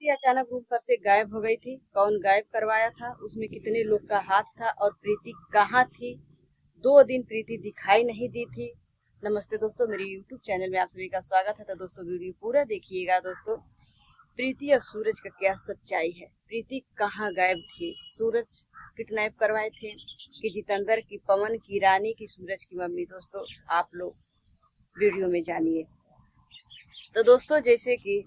प्रीति अचानक रूम पर से गायब हो गई थी। कौन गायब करवाया था, उसमें कितने लोग का हाथ था और प्रीति कहाँ थी? 2 दिन प्रीति दिखाई नहीं दी थी। नमस्ते दोस्तों, मेरे YouTube चैनल में आप सभी का स्वागत है। तो दोस्तों वीडियो पूरा देखिएगा। दोस्तों प्रीति और सूरज का क्या सच्चाई है? प्रीति कहाँ गायब थी? सूरज किडनैप करवाए थे कि जितेंद्र की, पवन की, रानी की, सूरज की मम्मी? दोस्तों आप लोग वीडियो में जानिए। तो दोस्तों जैसे कि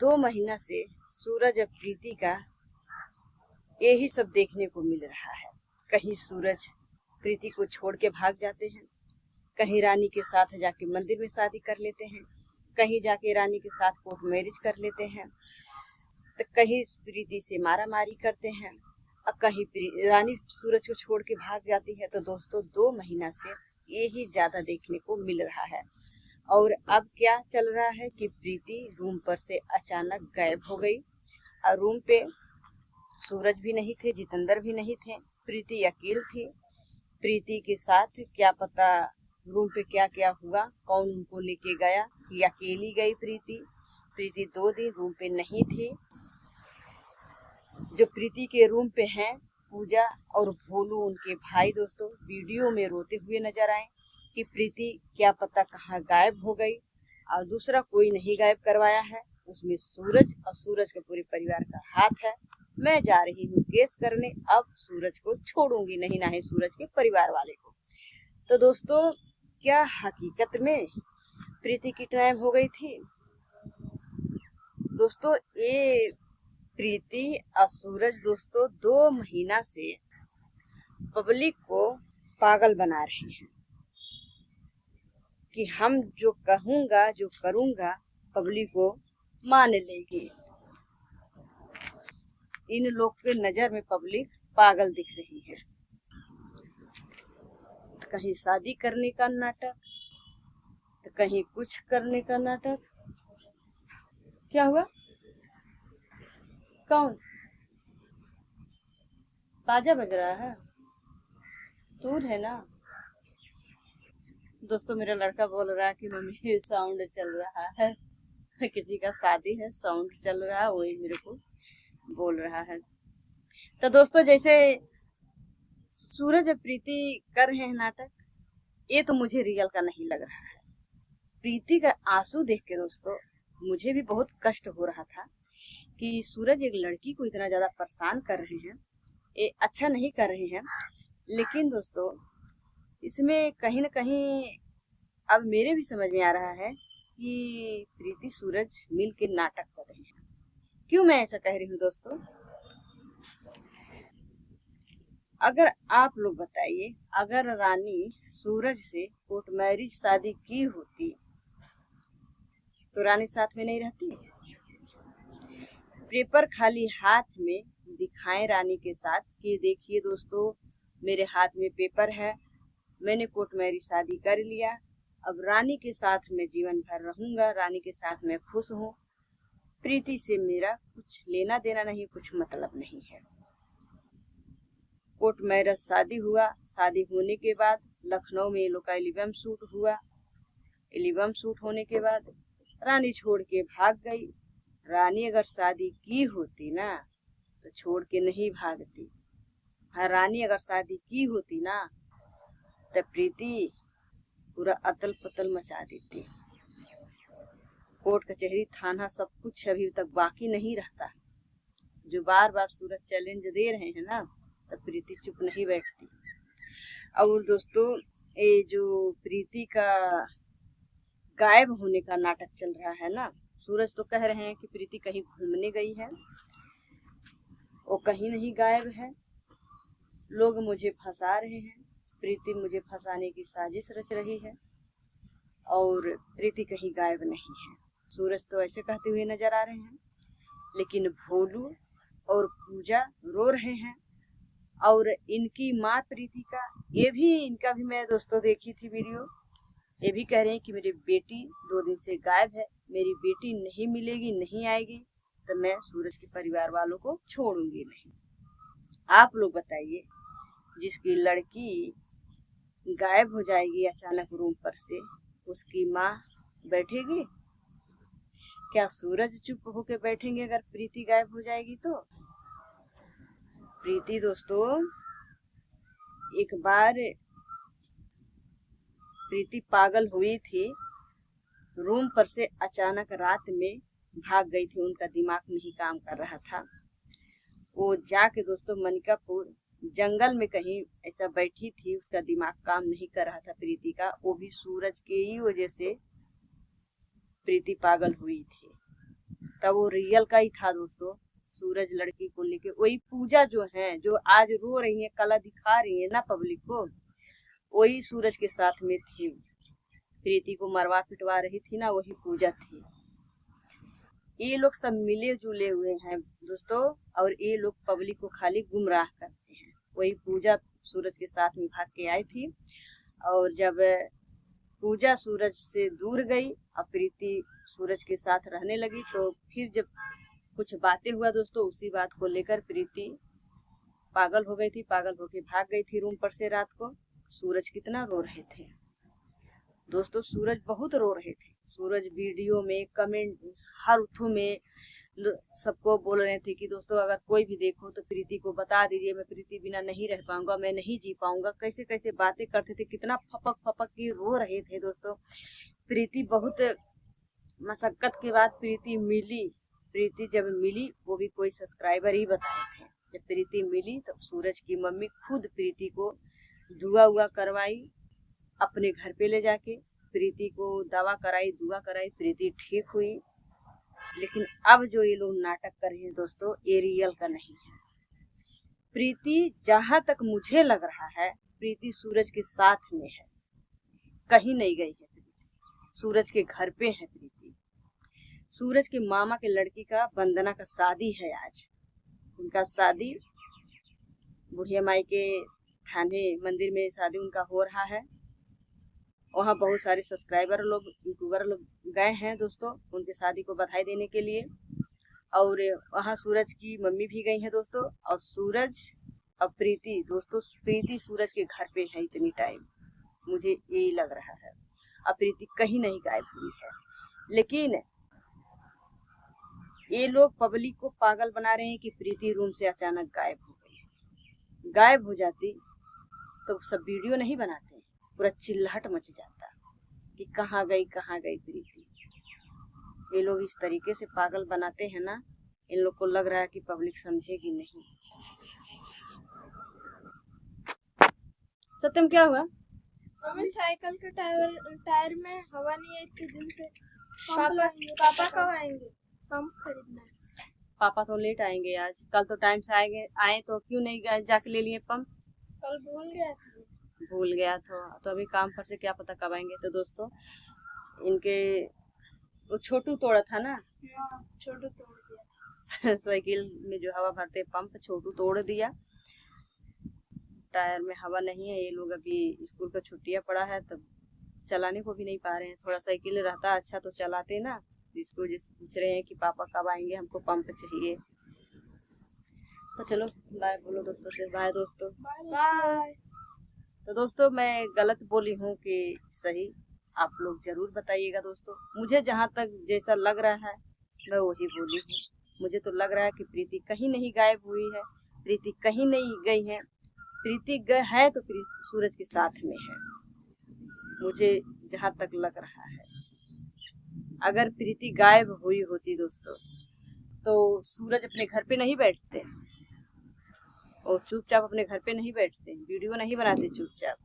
2 महीना से सूरज और प्रीति का यही सब देखने को मिल रहा है। कहीं सूरज प्रीति को छोड़ के भाग जाते हैं, कहीं रानी के साथ जाके मंदिर में शादी कर लेते हैं, कहीं जाके रानी के साथ कोर्ट मैरिज कर लेते हैं, तो कहीं प्रीति से मारा मारी करते हैं और कहीं रानी सूरज को छोड़ के भाग जाती है। तो दोस्तों 2 महीना से यही ज्यादा देखने को मिल रहा है। और अब क्या चल रहा है कि प्रीति रूम पर से अचानक गायब हो गई और रूम पे सूरज भी नहीं थे, जितेंद्र भी नहीं थे, प्रीति अकेली थी। प्रीति के साथ क्या पता रूम पे क्या क्या हुआ, कौन उनको लेके गया कि अकेली गई प्रीति 2 दिन रूम पे नहीं थी। जो प्रीति के रूम पे हैं, पूजा और भोलू उनके भाई दोस्तों वीडियो में रोते हुए नजर आए कि प्रीति क्या पता कहाँ गायब हो गई। और दूसरा कोई नहीं गायब करवाया है, उसमें सूरज और सूरज के पूरे परिवार का हाथ है। मैं जा रही हूँ केस करने, अब सूरज को छोड़ूंगी नहीं, ना ही सूरज के परिवार वाले को। तो दोस्तों क्या हकीकत में प्रीति किडनैप हो गई थी? दोस्तों ये प्रीति और सूरज दोस्तों 2 महीना से पब्लिक को पागल बना रहे हैं कि हम जो कहूँगा, जो करूँगा, पब्लिक को मान लेगी। इन लोग के नजर में पब्लिक पागल दिख रही है। कहीं शादी करने का नाटक, तो कहीं कुछ करने का नाटक। क्या हुआ? कौन बाजा बज रहा है? दूर है ना? दोस्तों मेरा लड़का बोल रहा है कि मम्मी साउंड चल रहा है, किसी का शादी है, साउंड चल रहा है, वही मेरे को बोल रहा है। तो दोस्तों जैसे सूरज और प्रीति कर रहे हैं नाटक, ये तो मुझे रियल का नहीं लग रहा है। प्रीति का आंसू देख के दोस्तों मुझे भी बहुत कष्ट हो रहा था कि सूरज एक लड़की को इतना ज्यादा परेशान कर रहे हैं, ये अच्छा नहीं कर रहे हैं। लेकिन दोस्तों इसमें कहीं ना कहीं अब मेरे भी समझ में आ रहा है कि प्रीति सूरज मिल के नाटक कर रहे हैं। क्यों मैं ऐसा कह रही हूँ दोस्तों? अगर आप लोग बताइए, अगर रानी सूरज से कोर्ट मैरिज शादी की होती तो रानी साथ में नहीं रहती? पेपर खाली हाथ में दिखाएं रानी के साथ कि देखिए दोस्तों मेरे हाथ में पेपर है, मैंने कोर्ट मैरिज शादी कर लिया, अब रानी के साथ मैं जीवन भर रहूंगा, रानी के साथ मैं खुश हूँ, प्रीति से मेरा कुछ लेना देना नहीं, कुछ मतलब नहीं है। कोर्ट मैरिज शादी हुआ, शादी होने के बाद लखनऊ में ये लोग का एल्बम शूट हुआ, एल्बम शूट होने के बाद रानी छोड़ के भाग गई। रानी अगर शादी की होती ना तो छोड़ के नहीं भागती। हाँ, रानी अगर शादी की होती ना तो प्रीति पूरा अतल पतल मचा देती। कोर्ट कचहरी थाना सब कुछ अभी तक बाकी नहीं रहता। जो बार बार सूरज चैलेंज दे रहे हैं ना, तो प्रीति चुप नहीं बैठती। और दोस्तों ये जो प्रीति का गायब होने का नाटक चल रहा है ना, सूरज तो कह रहे हैं कि प्रीति कहीं घूमने गई है, वो कहीं नहीं गायब है, लोग मुझे फंसा रहे हैं, प्रीति मुझे फंसाने की साजिश रच रही है और प्रीति कहीं गायब नहीं है। सूरज तो ऐसे कहते हुए नजर आ रहे हैं, लेकिन भोलू और पूजा रो रहे हैं। और इनकी माँ प्रीति का, ये भी इनका भी मैं दोस्तों देखी थी वीडियो, ये भी कह रहे हैं कि मेरी बेटी 2 दिन से गायब है, मेरी बेटी नहीं मिलेगी, नहीं आएगी तो मैं सूरज के परिवार वालों को छोड़ूंगी नहीं। आप लोग बताइए, जिसकी लड़की गायब हो जाएगी अचानक रूम पर से, उसकी माँ बैठेगी? क्या सूरज चुप होके बैठेंगे अगर प्रीति गायब हो जाएगी तो? प्रीति दोस्तों, एक बार प्रीति पागल हुई थी, रूम पर से अचानक रात में भाग गई थी। उनका दिमाग नहीं काम कर रहा था। वो जाके दोस्तों मनिकापुर जंगल में कहीं ऐसा बैठी थी, उसका दिमाग काम नहीं कर रहा था प्रीति का। वो भी सूरज के ही वजह से प्रीति पागल हुई थी। तब वो रियल का ही था दोस्तों। सूरज लड़की को लेके, वही पूजा जो है, जो आज रो रही है, कला दिखा रही है ना पब्लिक को, वही सूरज के साथ में थी। प्रीति को मरवा पिटवा रही थी ना, वही पूजा थी। ये लोग सब मिले जुले हुए हैं दोस्तों, और ये लोग पब्लिक को खाली गुमराह करते हैं। वही पूजा सूरज के साथ में भाग के आई थी, और जब पूजा सूरज से दूर गई और प्रीति सूरज के साथ रहने लगी, तो फिर जब कुछ बातें हुआ दोस्तों, उसी बात को लेकर प्रीति पागल हो गई थी। पागल होके भाग गई थी रूम पर से रात को। सूरज कितना रो रहे थे दोस्तों, सूरज बहुत रो रहे थे। सूरज वीडियो में, कमेंट, हर उठू में सबको बोल रहे थे कि दोस्तों अगर कोई भी देखो तो प्रीति को बता दीजिए, मैं प्रीति बिना नहीं रह पाऊंगा, मैं नहीं जी पाऊंगा। कैसे कैसे बातें करते थे, कितना फपक फपक के रो रहे थे दोस्तों। प्रीति बहुत मशक्कत के बाद प्रीति मिली। प्रीति जब मिली, वो भी कोई सब्सक्राइबर ही बताए थे। जब प्रीति मिली तब सूरज की मम्मी खुद प्रीति को दुआ हुआ करवाई, अपने घर पे ले जाके प्रीति को दवा कराई, दुआ कराई, प्रीति ठीक हुई। लेकिन अब जो ये लोग नाटक कर रहे हैं दोस्तों, ये रियल का नहीं है। प्रीति, जहां तक मुझे लग रहा है, प्रीति सूरज के साथ में है, कहीं नहीं गई है। प्रीति सूरज के घर पे है। प्रीति सूरज के मामा के लड़की का, वंदना का शादी है आज। उनका शादी बुढ़िया माई के थाने मंदिर में शादी उनका हो रहा है। वहाँ बहुत सारे सब्सक्राइबर लोग, यूट्यूबर लोग गए हैं दोस्तों उनके शादी को बधाई देने के लिए। और वहाँ सूरज की मम्मी भी गई है दोस्तों। और सूरज और प्रीति दोस्तों, प्रीति सूरज के घर पे है इतनी टाइम, मुझे यही लग रहा है। अब प्रीति कहीं नहीं गायब हुई है। लेकिन ये लोग पब्लिक को पागल बना रहे हैं कि प्रीति रूम से अचानक गायब हो गई। गायब हो जाती तो सब वीडियो नहीं बनाते, पूरा चिल्लाहट मच जाता कि कहाँ गई प्रीति। ये लोग इस तरीके से पागल बनाते हैं ना, इन लोग को लग रहा है कि पब्लिक समझेगी नहीं। सत्यम, क्या हुआ? मम्मी, साइकिल के टायर में हवा नहीं है इतने दिन से। पापा कब आएंगे पंप खरीदना? पापा तो लेट आएंगे आज। कल तो टाइम से आए तो क्यों नहीं जाके ले लिए पंप? कल भूल गया था तो अभी काम पर से क्या पता कब आएंगे। तो दोस्तों, इनके वो छोटू तोड़ा था ना, छोटू तोड़ दिया। साइकिल में जो हवा भरते पंप छोटू तोड़ दिया। टायर में हवा नहीं है। ये लोग अभी स्कूल का छुट्टियां पड़ा है, तब चलाने को भी नहीं पा रहे हैं। थोड़ा साइकिल रहता अच्छा तो चलाते ना। जिसको पूछ रहे हैं कि पापा कब आएंगे, हमको पंप चाहिए। तो चलो बाय बोलो दोस्तों से। बाय दोस्तों। बाय। तो दोस्तों, मैं गलत बोली हूँ कि सही, आप लोग जरूर बताइएगा दोस्तों। मुझे जहाँ तक जैसा लग रहा है मैं वही बोली हूँ। मुझे तो लग रहा है कि प्रीति कहीं नहीं गायब हुई है, प्रीति कहीं नहीं गई है। प्रीति है तो सूरज के साथ में है, मुझे जहाँ तक लग रहा है। अगर प्रीति गायब हुई होती दोस्तों, तो सूरज अपने घर पे नहीं बैठते, और चुपचाप अपने घर पे नहीं बैठते, वीडियो नहीं बनाते चुपचाप।